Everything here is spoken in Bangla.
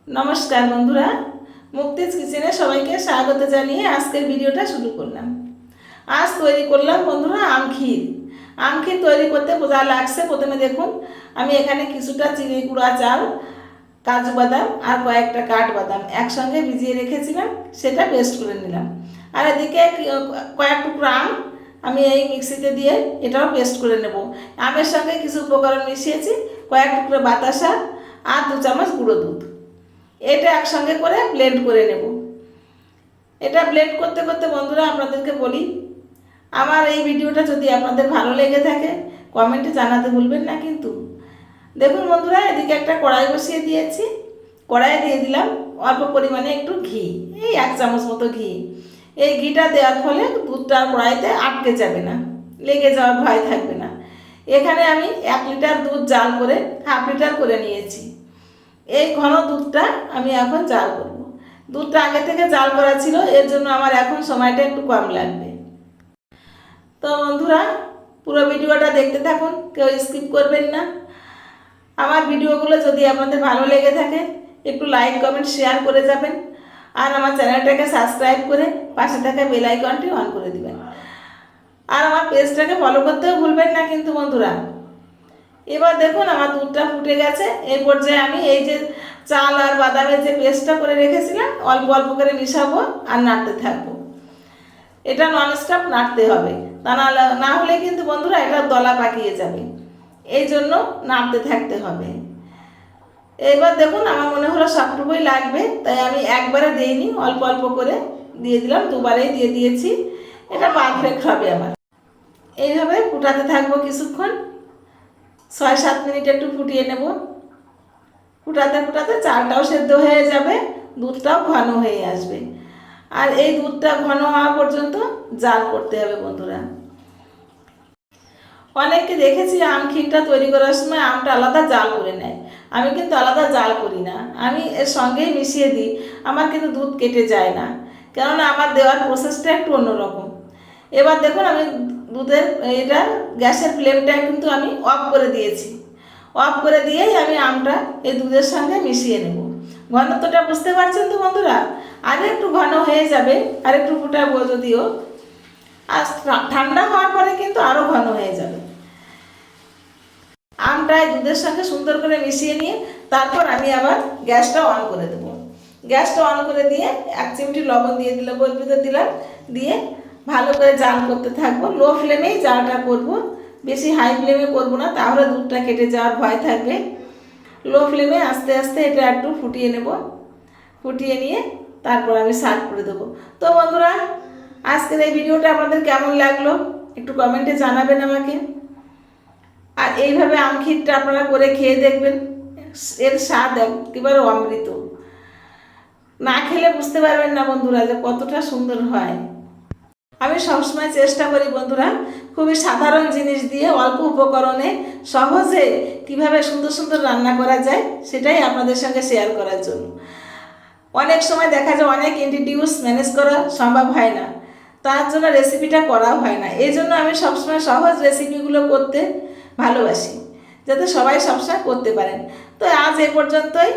নমস্কার বন্ধুরা, মুক্তিজ কিচেনে সবাইকে স্বাগত জানিয়ে আজকের ভিডিওটা শুরু করলাম। আজ তৈরি করলাম বন্ধুরা আমক্ষীর। আমক্ষীর তৈরি করতে যা লাগছে প্রথমে দেখুন, আমি এখানে কিছুটা চিনি গুঁড়া চাল, কাজু বাদাম আর কয়েকটা কাঠবাদাম একসঙ্গে ভিজিয়ে রেখেছিলাম, সেটা পেস্ট করে নিলাম। আর এদিকে কয়েক টুকরো আম আমি এই মিক্সিতে দিয়ে এটাও পেস্ট করে নেব। আমের সঙ্গে কিছু উপকরণ মিশিয়েছি, কয়েক টুকরো বাতাসা আর 2 চামচ গুঁড়ো দুধ। এটা একসঙ্গে করে ব্লেন্ড করে নেব। এটা ব্লেন্ড করতে করতে বন্ধুরা আপনাদেরকে বলি, আমার এই ভিডিওটা যদি আপনাদের ভালো লেগে থাকে কমেন্টে জানাতে ভুলবেন না কিন্তু। দেখুন বন্ধুরা, এদিকে একটা কড়াই বসিয়ে দিয়েছি। কড়াইয়ে দিয়ে দিলাম অল্প পরিমাণে একটু ঘি, এই 1 চামচ মতো ঘি। এই ঘিটা দেওয়ার ফলে দুধটা কড়াইতে আটকে যাবে না, লেগে যাওয়ার ভয় থাকবে না। এখানে আমি 1 লিটার দুধ জাল করে হাফ লিটার করে নিয়েছি। এই ঘন দুধটা আমি এখন জাল করব। দুধটা আগে থেকে জাল করা ছিল, এর জন্য আমার এখন সময়টা একটু কম লাগবে। তো বন্ধুরা, পুরো ভিডিওটা দেখতে থাকুন, কেউ স্কিপ করবেন না। আমার ভিডিওগুলো যদি আপনাদের ভালো লেগে থাকে একটু লাইক কমেন্ট শেয়ার করে যাবেন, আর আমার চ্যানেলটাকে সাবস্ক্রাইব করে পাশে থাকা বেল আইকনটি অন করে দিবেন। আর আমার পেজটাকে ফলো করতেও ভুলবেন না কিন্তু বন্ধুরা। এবার দেখুন আমার দুধটা ফুটে গেছে। এই পর্যায়ে আমি এই যে চাল আর বাদামের যে পেস্টটা করে রেখেছিলাম অল্প অল্প করে মিশাবো আর নাড়তে থাকবো। এটা ননস্টপ নাড়তে হবে, তা না হলে কিন্তু বন্ধুরা এটা দলা পাকিয়ে যাবে, এই জন্য নাড়তে থাকতে হবে। এবার দেখুন আমার মনে হলো সবটুকুই লাগবে, তাই আমি একবারে দিইনি, অল্প অল্প করে দিয়ে দিলাম, দুবারেই দিয়ে দিয়েছি। এটা পারফেক্ট হবে আমার। এইভাবে ফুটাতে থাকবো কিছুক্ষণ, 6-7 মিনিট একটু ফুটিয়ে নেব। ফুটাতে ফুটাতে চালটাও সেদ্ধ হয়ে যাবে, দুধটাও ঘন হয়ে আসবে। আর এই দুধটা ঘন হওয়া পর্যন্ত জাল করতে হবে বন্ধুরা। অনেককে দেখেছি আমক্ষীরটা তৈরি করার সময় আমটা আলাদা জাল করে নেয়, আমি কিন্তু আলাদা জাল করি না, আমি এর সঙ্গেই মিশিয়ে দিই। আমার কিন্তু দুধ কেটে যায় না, কেননা আমার দেওয়ার প্রসেসটা একটু অন্যরকম। এবার দেখুন আমি দুধের এটা গ্যাসের ফ্লেমটা কিন্তু আমি অফ করে দিয়েছি। অফ করে দিয়েই আমি আমটা এই দুধের সঙ্গে মিশিয়ে নেব। ঘনত্বটা বুঝতে পারছেন তো বন্ধুরা? আর একটু ঘন হয়ে যাবে, আর একটু ফুটাবো যদিও, আর ঠান্ডা হওয়ার পরে কিন্তু আরও ঘন হয়ে যাবে। আমটা দুধের সঙ্গে সুন্দর করে মিশিয়ে নিয়ে তারপর আমি আবার গ্যাসটা অন করে দেবো। গ্যাসটা অন করে দিয়ে 1 চিমটি লবণ দিয়ে দিলাম, ভিতরে দিলাম, দিয়ে ভালো করে জাল করতে থাকবো। লো ফ্লেমেই জালটা করব, বেশি হাই ফ্লেমে করব না, তাহলে দুধটা কেটে যাওয়ার ভয় থাকবে। লো ফ্লেমে আস্তে আস্তে এটা একটু ফুটিয়ে নেব। ফুটিয়ে নিয়ে তারপর আমি সার্ভ করে দেবো। তো বন্ধুরা, আজকের এই ভিডিওটা আপনাদের কেমন লাগলো একটু কমেন্টে জানাবেন আমাকে। আর এইভাবে আমক্ষীরটা আপনারা করে খেয়ে দেখবেন, এর স্বাদ একেবারে অমৃত। না খেলে বুঝতে পারবেন না বন্ধুরা যে কতটা সুন্দর হয়। আমি সবসময় চেষ্টা করি বন্ধুরা, খুবই সাধারণ জিনিস দিয়ে অল্প উপকরণে সহজে কিভাবে সুন্দর সুন্দর রান্না করা যায় সেটাই আপনাদের সঙ্গে শেয়ার করার জন্য। অনেক সময় দেখা যায় অনেক ইনগ্রিডিয়েন্টস ম্যানেজ করা সম্ভব হয় না, তার জন্য রেসিপিটা করাও হয় না। এই জন্য আমি সবসময় সহজ রেসিপিগুলো করতে ভালোবাসি, যাতে সবাই সবসময় করতে পারেন। তো আজ এ পর্যন্তই।